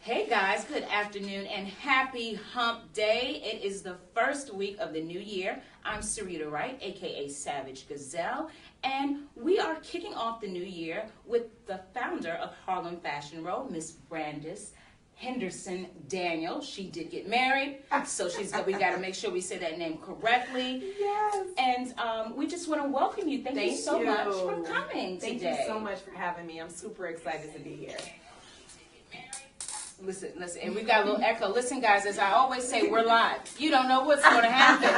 Hey guys, good afternoon and happy hump day. It is the first week of the new year. I'm Sarita Wright, aka Savage Gazelle, and we are kicking off the new year with the founder of Harlem Fashion Row, Miss Brandice Henderson Daniel. She did get married, so we got to make sure we say that name correctly. Yes. And we just want to welcome you. Thank you so much for coming today. Thank you so much for having me. I'm super excited to be here. Listen, and we got a little echo. Listen, guys, as I always say, we're live. You don't know what's going to happen.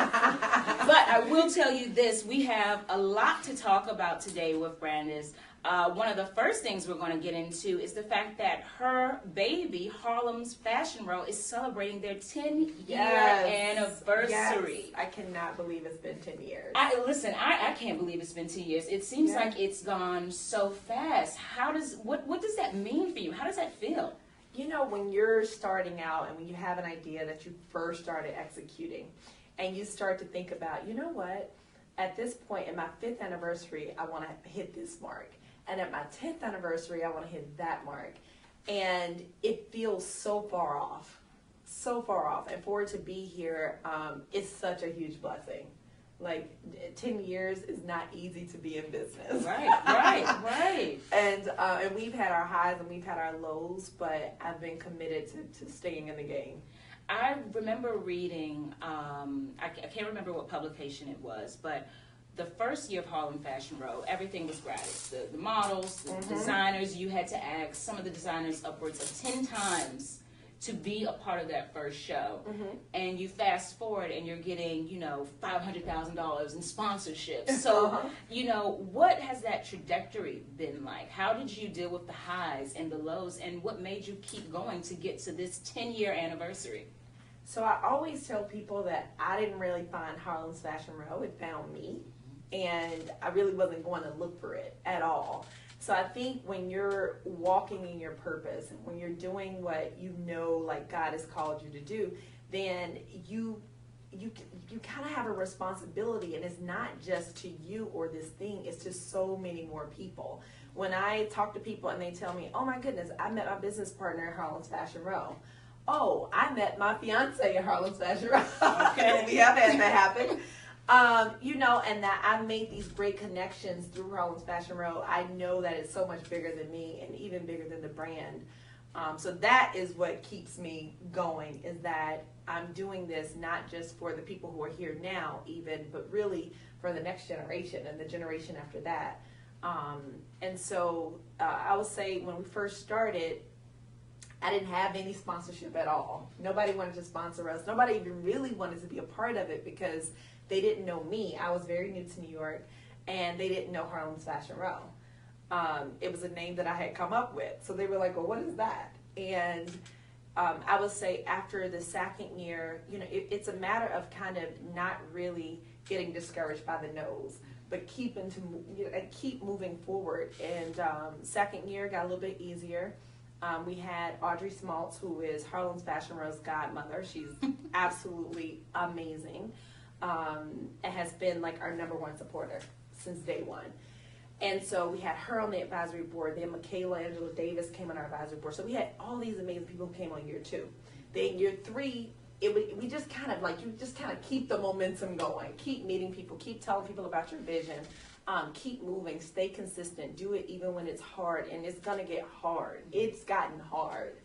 But I will tell you this, we have a lot to talk about today with Brandice. One of the first things we're going to get into is the fact that her baby, Harlem's Fashion Row, is celebrating their 10-year anniversary. Yes. I cannot believe it's been 10 years. I can't believe it's been 10 years. It seems like it's gone so fast. What does that mean for you? How does that feel? You know, when you're starting out and when you have an idea that you first started executing and you start to think about, you know what, at this point in my 5th anniversary, I want to hit this mark. And at my 10th anniversary, I want to hit that mark. And it feels so far off. And for it to be here, it's such a huge blessing. Like 10 years is not easy to be in business. Right. And we've had our highs and we've had our lows, but I've been committed to staying in the game. I remember reading, I can't remember what publication it was, but the first year of Harlem Fashion Row, everything was gratis. The models, the designers, you had to ask some of the designers upwards of 10 times to be a part of that first show. And you fast forward and you're getting, $500,000 in sponsorships. So, what has that trajectory been like? How did you deal with the highs and the lows, and what made you keep going to get to this 10-year anniversary? So I always tell people that I didn't really find Harlem's Fashion Row, it found me. And I really wasn't going to look for it at all. So I think when you're walking in your purpose and when you're doing what you know like God has called you to do, then you kind of have a responsibility, and it's not just to you or this thing, it's to so many more people. When I talk to people and they tell me, oh my goodness, I met my business partner at Harlem's Fashion Row. Oh, I met my fiance at Harlem's Fashion Row. Okay. We have had that happen. And that I've made these great connections through Harlem's Fashion Row. I know that it's so much bigger than me and even bigger than the brand. So that is what keeps me going, is that I'm doing this not just for the people who are here now even, but really for the next generation and the generation after that. And so I would say when we first started, I didn't have any sponsorship at all. Nobody wanted to sponsor us. Nobody even really wanted to be a part of it because they didn't know me. I was very new to New York, and they didn't know Harlem's Fashion Row. It was a name that I had come up with. So they were like, well, what is that? And I would say after the second year, it's a matter of kind of not really getting discouraged by the no's, but keep moving forward. And second year got a little bit easier. We had Audrey Smaltz, who is Harlem's Fashion Row's godmother. She's absolutely amazing. And has been like our #1 supporter since day one. And so we had her on the advisory board. Then Michaela Angela Davis came on our advisory board. So we had all these amazing people who came on year 2. Then year 3, we just kind of keep the momentum going. Keep meeting people. Keep telling people about your vision. Keep moving. Stay consistent. Do it even when it's hard. And it's going to get hard. It's gotten hard.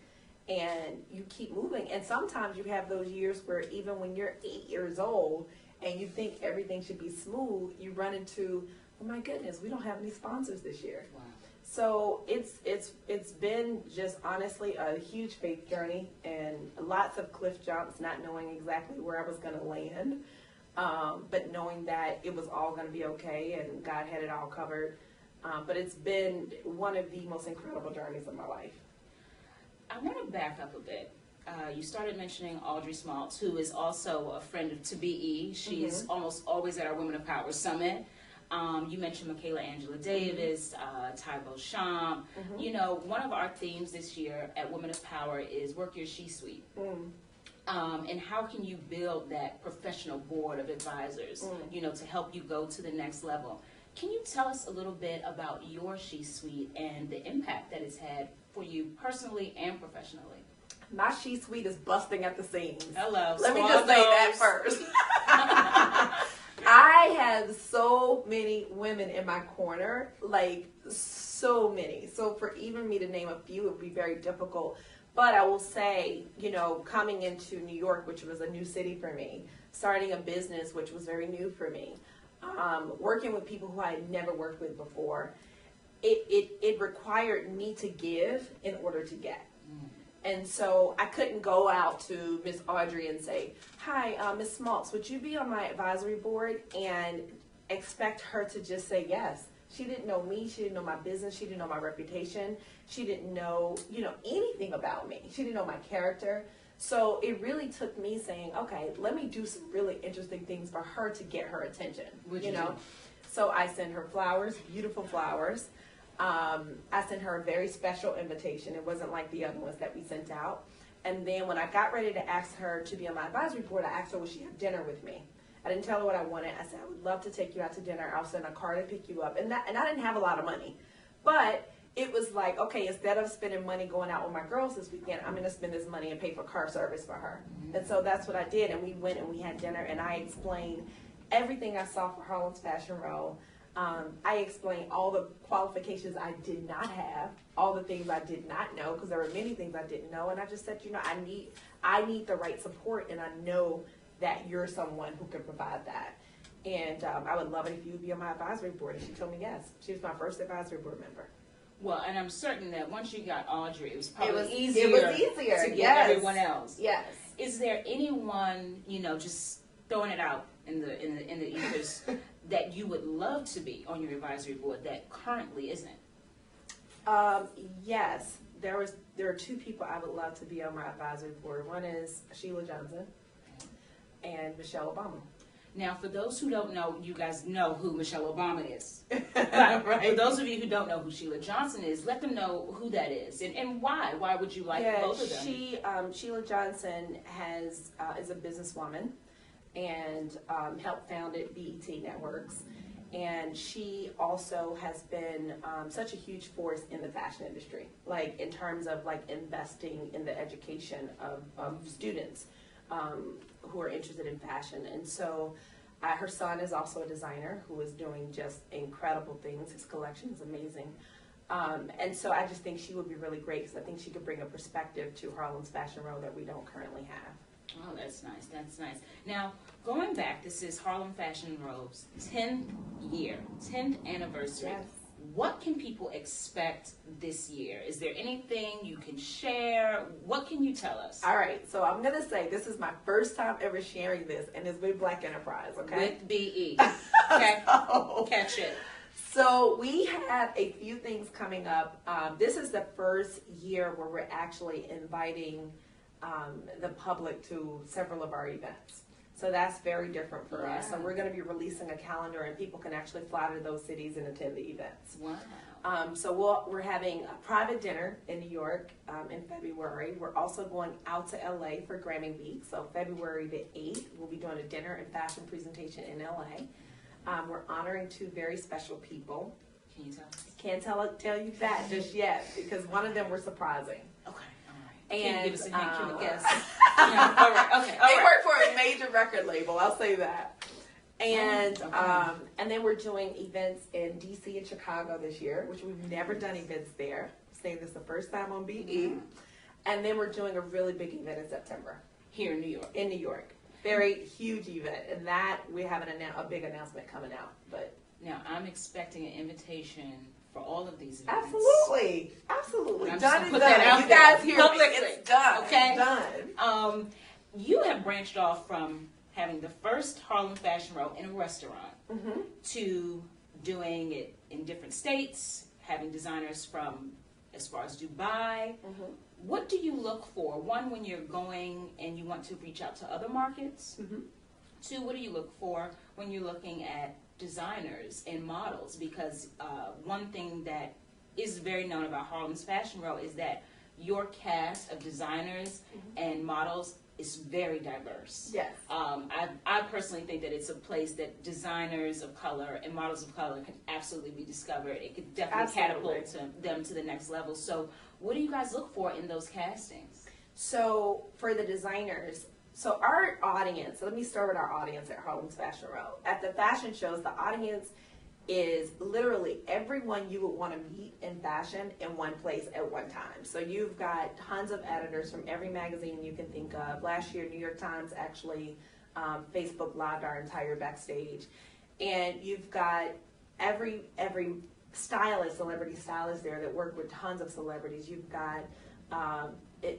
And you keep moving. And sometimes you have those years where even when you're 8 years old and you think everything should be smooth, you run into, oh my goodness, we don't have any sponsors this year. Wow. So it's been just honestly a huge faith journey and lots of cliff jumps, not knowing exactly where I was going to land, but knowing that it was all going to be okay and God had it all covered. But it's been one of the most incredible journeys of my life. I want to back up a bit. You started mentioning Audrey Smaltz, who is also a friend of To Be. She's almost always at our Women of Power Summit. You mentioned Michaela Angela Davis, Ty Beauchamp. One of our themes this year at Women of Power is work your she-suite. And how can you build that professional board of advisors, to help you go to the next level. Can you tell us a little bit about your she-suite and the impact that it's had for you personally and professionally? My she-suite is busting at the seams. Hello. Let me just say that first. I have so many women in my corner, like so many. So for even me to name a few, it would be very difficult. But I will say, you know, coming into New York, which was a new city for me, starting a business, which was very new for me, working with people who I had never worked with before, it required me to give in order to get. And so I couldn't go out to Miss Audrey and say, hi, Miss Smaltz, would you be on my advisory board? And expect her to just say yes. She didn't know me. She didn't know my business. She didn't know my reputation. She didn't know, you know, anything about me. She didn't know my character. So it really took me saying, okay, let me do some really interesting things for her to get her attention, you know? So I sent her flowers, beautiful flowers. I sent her a very special invitation. It wasn't like the other ones that we sent out. And then when I got ready to ask her to be on my advisory board, I asked her, would she have dinner with me? I didn't tell her what I wanted. I said, I would love to take you out to dinner. I'll send a car to pick you up. And I didn't have a lot of money. But it was like, okay, instead of spending money going out with my girls this weekend, I'm going to spend this money and pay for car service for her. And so that's what I did. And we went and we had dinner. And I explained everything I saw for Harlem's Fashion Row. I explained all the qualifications I did not have, all the things I did not know, because there were many things I didn't know. And I just said, you know, I need the right support, and I know that you're someone who can provide that. And I would love it if you would be on my advisory board. And she told me yes. She was my first advisory board member. Well, and I'm certain that once you got Audrey, it was probably easier to get yes. everyone else. Yes. Is there anyone, you know, just throwing it out in the ethers that you would love to be on your advisory board that currently isn't? Yes. There are two people I would love to be on my advisory board. One is Sheila Johnson and Michelle Obama. Now, for those who don't know, you guys know who Michelle Obama is. Right. For those of you who don't know who Sheila Johnson is, let them know who that is and why. Why would you like both of them? Sheila Johnson is a businesswoman and helped founded BET Networks. And she also has been such a huge force in the fashion industry, like in terms of like investing in the education of students who are interested in fashion. And so her son is also a designer who is doing just incredible things. His collection is amazing. And so I just think she would be really great because I think she could bring a perspective to Harlem's Fashion Row that we don't currently have. Oh, that's nice. That's nice. Now, going back, this is Harlem Fashion Row's 10th year, 10th anniversary. Yes. What can people expect this year? Is there anything you can share? What can you tell us? All right, so I'm going to say this is my first time ever sharing this, and it's with Black Enterprise, okay? With BE. Okay, catch it. So we have a few things coming up. This is the first year where we're actually inviting the public to several of our events. So that's very different for us. So we're going to be releasing a calendar, and people can actually fly to those cities and attend the events. Wow. So we're having a private dinner in New York in February. We're also going out to LA for Grammy Week. So February the 8th, we'll be doing a dinner and fashion presentation in LA. We're honoring two very special people. Can you tell us? Can't tell you that just yet because one of them we're surprising. Okay. And can you give us a hint? Can we guess? Yeah. All right. Okay. All they right. work for a major record label. I'll say that. And and then we're doing events in DC and Chicago this year, which we've never done events there. Saying this the first time on BE. And then we're doing a really big event in September Here in New York. In New York, very huge event, and that we have a big announcement coming out. But now I'm expecting an invitation for all of these events. Absolutely. I'm Done and put done. that out You guys hear me. publicly. It's done. Okay. Done. You have branched off from having the first Harlem Fashion Row in a restaurant to doing it in different states, having designers from as far as Dubai. What do you look for? One, when you're going and you want to reach out to other markets. Two, what do you look for when you're looking at designers and models? Because one thing that is very known about Harlem's Fashion Row is that your cast of designers and models is very diverse. Yes. I personally think that it's a place that designers of color and models of color can absolutely be discovered. It could definitely catapult them to the next level. So what do you guys look for in those castings? So for the designers, so our audience, so let me start with our audience at Harlem's Fashion Row. At the fashion shows, the audience is literally everyone you would want to meet in fashion in one place at one time. So you've got tons of editors from every magazine you can think of. Last year, New York Times actually Facebook lived our entire backstage. And you've got every stylist, celebrity stylist there that work with tons of celebrities. You've got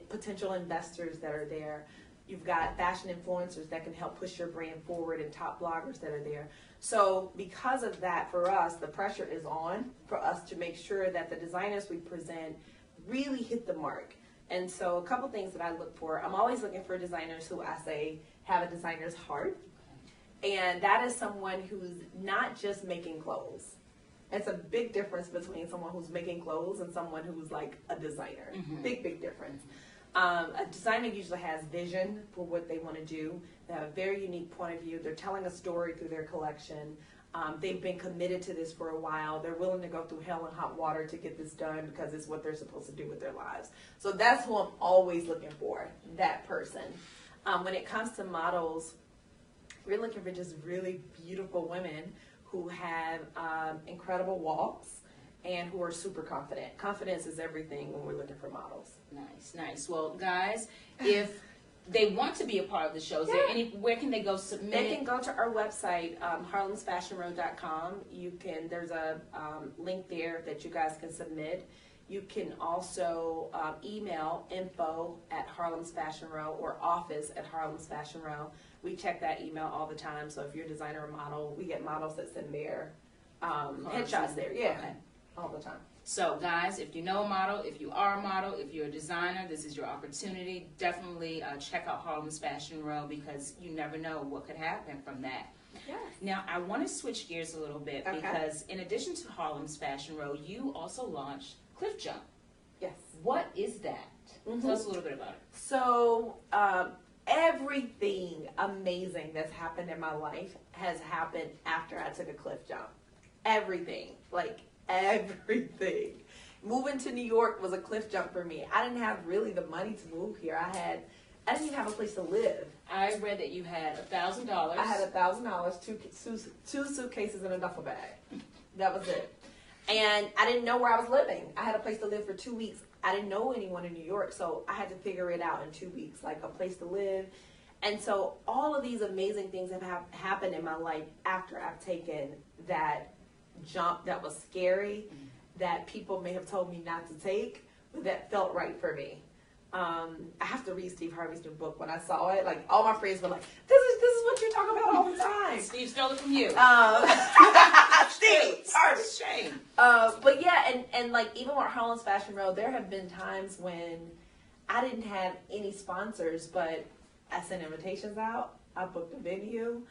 potential investors that are there. You've got fashion influencers that can help push your brand forward and top bloggers that are there. So because of that, for us, the pressure is on for us to make sure that the designers we present really hit the mark. And so a couple things that I look for, I'm always looking for designers who I say have a designer's heart. And that is someone who's not just making clothes. It's a big difference between someone who's making clothes and someone who's like a designer. Big difference. A designer usually has vision for what they want to do. They have a very unique point of view. They're telling a story through their collection. They've been committed to this for a while. They're willing to go through hell and hot water to get this done because it's what they're supposed to do with their lives. So that's who I'm always looking for, that person. When it comes to models, we're looking for just really beautiful women who have incredible walks and who are super confident. Confidence is everything when we're looking for models. Nice. Well, guys, if they want to be a part of the show, where can they go submit? They can go to our website, harlemsfashionrow.com. There's a link there that you guys can submit. You can also email info@harlemsfashionrow or office@harlemsfashionrow. We check that email all the time. So if you're a designer or model, we get models that send their headshots there. Yeah, okay. All the time. So guys, if you know a model, if you are a model, if you're a designer, this is your opportunity. Definitely check out Harlem's Fashion Row because you never know what could happen from that. Yes. Now, I want to switch gears a little bit because in addition to Harlem's Fashion Row, you also launched Cliff Jump. Yes. What is that? Tell us a little bit about it. So, everything amazing that's happened in my life has happened after I took a cliff jump. Everything. Like, everything. Moving to New York was a cliff jump for me. I didn't have really the money to move here. I didn't even have a place to live. I read that you had $1,000. I had $1,000, two suitcases and a duffel bag. That was it. And I didn't know where I was living. I had a place to live for 2 weeks. I didn't know anyone in New York, so I had to figure it out in 2 weeks, like a place to live. And so all of these amazing things have happened in my life after I've taken that jump that was scary, that people may have told me not to take, but that felt right for me. I have to read Steve Harvey's new book. When I saw it, like all my friends were like, "This is what you talk about all the time." Steve stole it from you. Steve Harvey. Shame. But yeah, and like even with Harlem's Fashion Row, there have been times when I didn't have any sponsors, but I sent invitations out. I booked a venue.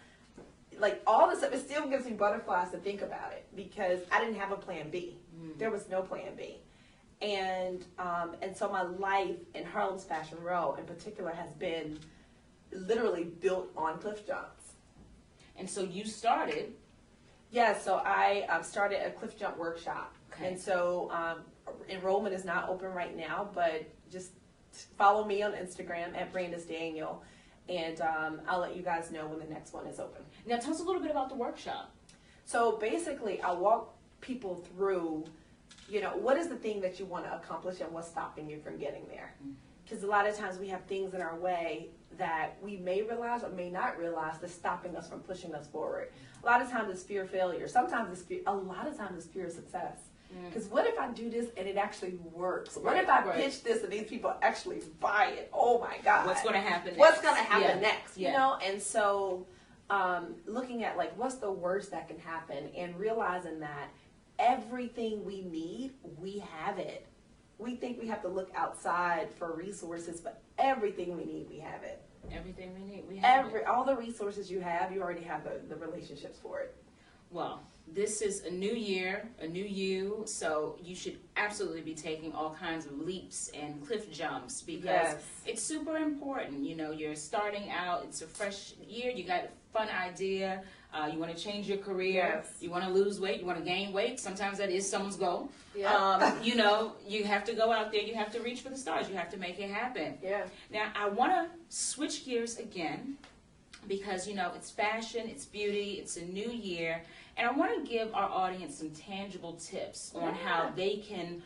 Like all this stuff, it still gives me butterflies to think about it because I didn't have a plan B. There was no plan B. And so my life in Harlem's Fashion Row in particular has been literally built on cliff jumps. And so you started. Yeah, so I started a cliff jump workshop. Okay. And so enrollment is not open right now, but just follow me on Instagram at Brandice Daniel, and I'll let you guys know when the next one is open. Now tell us a little bit about the workshop. So basically, I walk people through, what is the thing that you want to accomplish and what's stopping you from getting there? Because a lot of times we have things in our way that we may realize or may not realize that's stopping us from pushing us forward. A lot of times it's fear of failure. A lot of times it's fear of success. Because what if I do this and it actually works? What if I pitch this and these people actually buy it? Oh my God. What's going to happen next? What's going to happen next? Yeah. And so looking at like what's the worst that can happen and realizing that everything we need, we have it. We think we have to look outside for resources, but everything we need, we have it. Everything we need, we have it. All the resources you have, you already have the relationships for it. Well, this is a new year, a new you, so you should absolutely be taking all kinds of leaps and cliff jumps because it's super important. You're starting out, it's a fresh year, you got a fun idea, You want to change your career. Yes. You want to lose weight. You want to gain weight. Sometimes that is someone's goal. Yeah. You know, you have to go out there. You have to reach for the stars. You have to make it happen. Yeah. Now, I want to switch gears again because, you know, it's fashion, it's beauty, it's a new year. And I want to give our audience some tangible tips on how they can,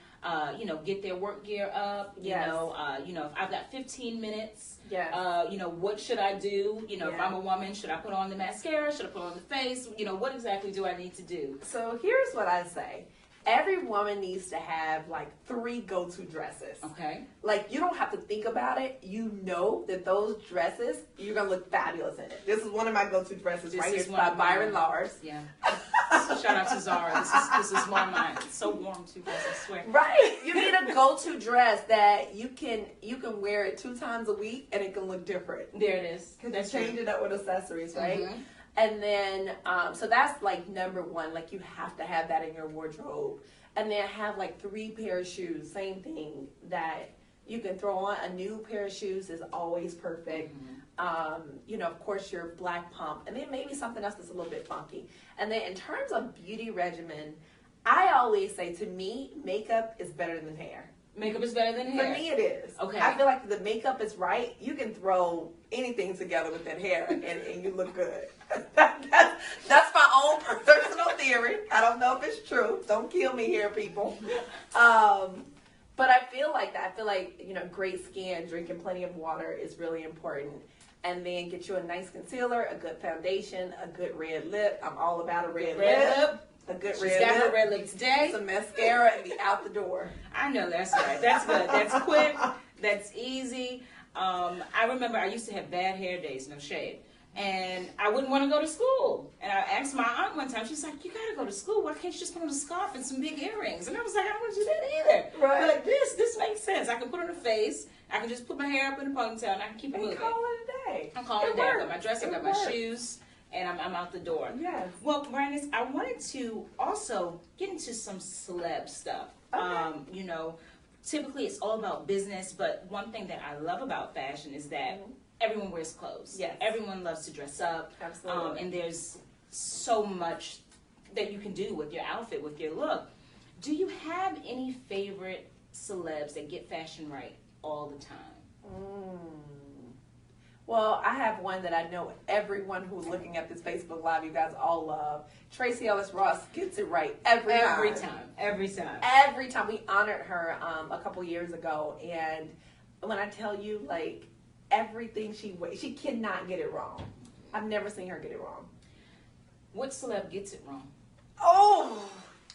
you know, get their work gear up. You know, if I've got 15 minutes, you know, what should I do? You know, if I'm a woman, should I put on the mascara? Should I put on the face? You know, what exactly do I need to do? So here's what I say. Every woman needs to have like 3 go-to dresses. Okay. Like, you don't have to think about it. You know that those dresses, you're going to look fabulous in it. This is one of my go-to dresses right here. It's by Byron Lars. Yeah. Shout out to Zara. This is one of mine. It's so warm too, guys, I swear. Right. You need a go-to dress that you can wear it 2 times a week and it can look different. There it is. Because you change it up with accessories, right? Mm-hmm. And then, so that's like number 1. Like, you have to have that in your wardrobe. And then have like 3 pair of shoes. Same thing that you can throw on. A new pair of shoes is always perfect. Mm-hmm. You know, of course, your black pump. And then maybe something else that's a little bit funky. And then in terms of beauty regimen, I always say, to me, makeup is better than hair. Makeup is better than hair? For me, it is. Okay. I feel like if the makeup is right, you can throw anything together with that hair and you look good. That's my own personal theory. I don't know if it's true. Don't kill me here, people. But I feel like that. I feel like, you know, great skin, drinking plenty of water is really important. And then get you a nice concealer, a good foundation, a good red lip. I'm all about a red lip. A good She's red got lip. her red lip today. Some mascara and be out the door. I know, that's right. That's good. That's quick. That's easy. I remember I used to have bad hair days, no shade. And I wouldn't want to go to school. And I asked my aunt one time, she's like, you got to go to school. Why can't you just put on a scarf and some big earrings? And I was like, I don't want to do that either. Right. But this makes sense. I can put on a face. I can just put my hair up in a ponytail and I can keep it moving. Call it a day. I'm calling it a day. I've got my dress, I've got my shoes, and I'm out the door. Yes. Well, Brandice, I wanted to also get into some celeb stuff. Okay. You know, typically it's all about business, but one thing that I love about fashion is that everyone wears clothes. Yes. Everyone loves to dress up. Absolutely. And there's so much that you can do with your outfit, with your look. Do you have any favorite celebs that get fashion right all the time? Well, I have one that I know everyone who's looking at this Facebook Live, you guys all love. Tracee Ellis Ross gets it right every time. Every time. Every time. We honored her a couple years ago, and when I tell you, like, everything she cannot get it wrong. I've never seen her get it wrong. What celeb gets it wrong? Oh,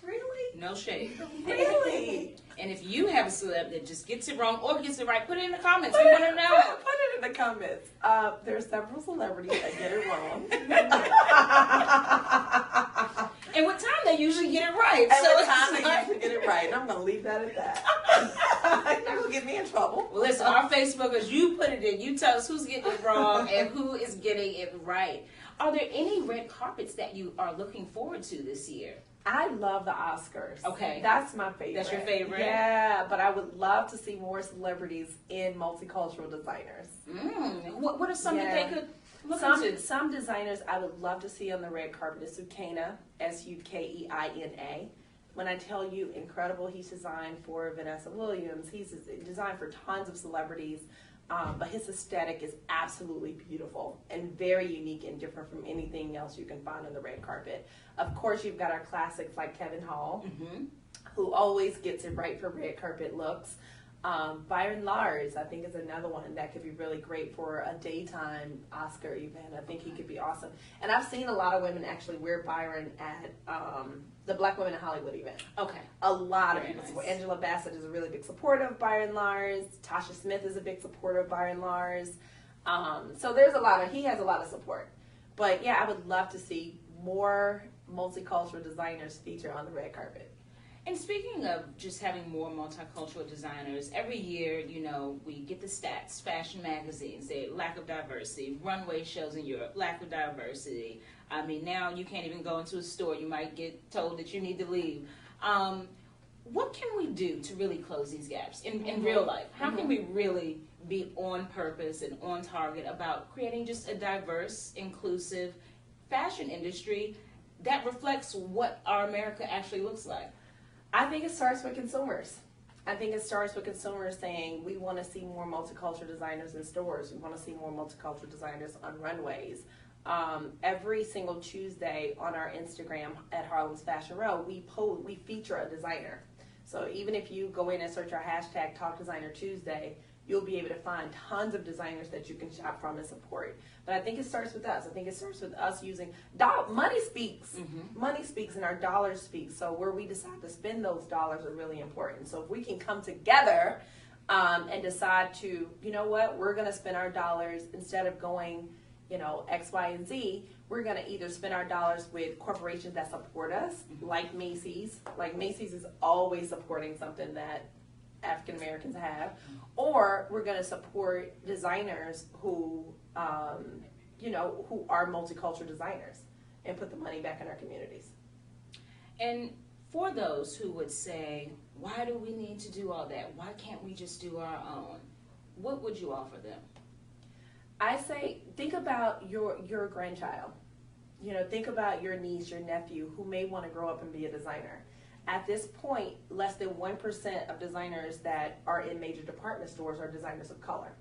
really? No shade. Really? And if you have a celeb that just gets it wrong or gets it right, put it in the comments. We want to know. Put it in the comments. There's several celebrities that get it wrong. And what time they usually get it right. And what time they usually get it right. And I'm going to leave that at that. You're going to get me in trouble. Well, listen, our Facebookers, you put it in. You tell us who's getting it wrong and who is getting it right. Are there any red carpets that you are looking forward to this year? I love the Oscars. Okay. That's my favorite. That's your favorite? Yeah, but I would love to see more celebrities in multicultural designers. What are some that they could look into? Some designers I would love to see on the red carpet is Sukeina, Sukeina. When I tell you incredible, he's designed for Vanessa Williams. He's designed for tons of celebrities. But his aesthetic is absolutely beautiful and very unique and different from anything else you can find on the red carpet. Of course, you've got our classics like Kevin Hall, who always gets it right for red carpet looks. Byron Lars, I think, is another one that could be really great for a daytime Oscar event. I think he could be awesome. And I've seen a lot of women actually wear Byron at the Black Women in Hollywood event. Okay. A lot of Very people. nice. Angela Bassett is a really big supporter of Byron Lars. Tasha Smith is a big supporter of Byron Lars. So there's he has a lot of support. But yeah, I would love to see more multicultural designers feature on the red carpet. And speaking of just having more multicultural designers, every year, you know, we get the stats, fashion magazines, say lack of diversity, runway shows in Europe, lack of diversity. I mean, now you can't even go into a store. You might get told that you need to leave. What can we do to really close these gaps in real life? How can we really be on purpose and on target about creating just a diverse, inclusive fashion industry that reflects what our America actually looks like? I think it starts with consumers. I think it starts with consumers saying we want to see more multicultural designers in stores. We want to see more multicultural designers on runways. Every single Tuesday on our Instagram at Harlem's Fashion Row, we feature a designer. So even if you go in and search our hashtag Talk Designer Tuesday, you'll be able to find tons of designers that you can shop from and support. But I think it starts with us. I think it starts with us using money speaks. Mm-hmm. Money speaks and our dollars speak. So where we decide to spend those dollars are really important. So if we can come together and decide to, you know what, we're going to spend our dollars instead of going, you know, X, Y, and Z, we're going to either spend our dollars with corporations that support us, like Macy's. Like Macy's is always supporting something that African Americans have, or we're going to support designers who, you know, who are multicultural designers and put the money back in our communities. And for those who would say, why do we need to do all that? Why can't we just do our own? What would you offer them? I say, think about your grandchild. You know, think about your niece, your nephew, who may want to grow up and be a designer. At this point, less than 1% of designers that are in major department stores are designers of color.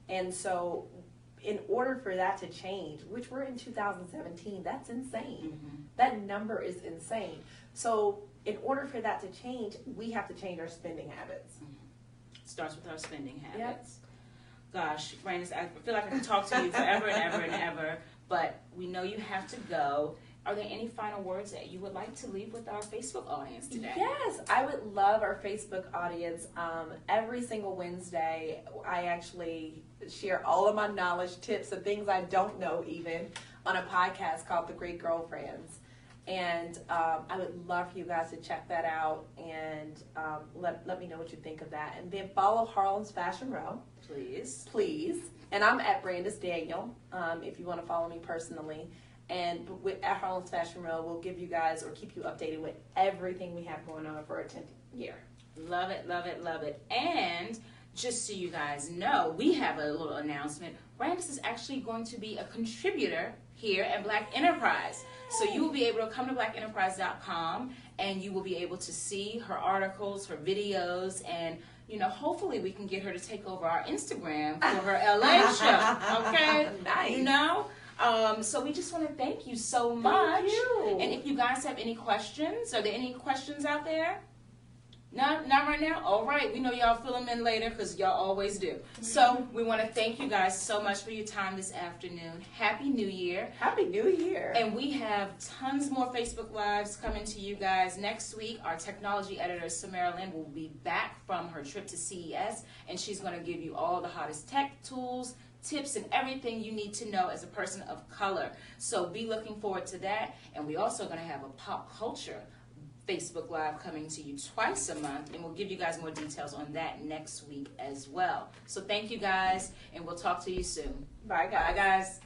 And so in order for that to change, which we're in 2017, that's insane. Mm-hmm. That number is insane. So in order for that to change, we have to change our spending habits. Mm-hmm. Starts with our spending habits. Yep. Gosh, Brandice, I feel like I can talk to you forever and ever and ever, but we know you have to go. Are there any final words that you would like to leave with our Facebook audience today? Yes, I would love our Facebook audience. Every single Wednesday, I actually share all of my knowledge, tips, and things I don't know even on a podcast called The Great Girlfriends. And I would love for you guys to check that out and let me know what you think of that. And then follow Harlem's Fashion Row. Please. And I'm at Brandice Daniel, if you want to follow me personally. And at Harlem's Fashion Row, we'll give you guys or keep you updated with everything we have going on for our 10th year. Love it, love it, love it. And just so you guys know, we have a little announcement. Brandice is actually going to be a contributor here at Black Enterprise. So you will be able to come to blackenterprise.com and you will be able to see her articles, her videos, and you know, hopefully we can get her to take over our Instagram for her LA show. Okay? Nice. You know? So we just want to thank you so much. Thank you. And if you guys have any questions, are there any questions out there? Not right now? All right. We know y'all fill them in later because y'all always do. So we want to thank you guys so much for your time this afternoon. Happy New Year. Happy New Year. And we have tons more Facebook Lives coming to you guys. Next week, our technology editor, Samara Lynn, will be back from her trip to CES, and she's going to give you all the hottest tech tools, tips, and everything you need to know as a person of color. So be looking forward to that. And we're also going to have a pop culture Facebook Live coming to you twice a month, and we'll give you guys more details on that next week as well. So thank you guys, and we'll talk to you soon. Bye, guys. Bye, guys.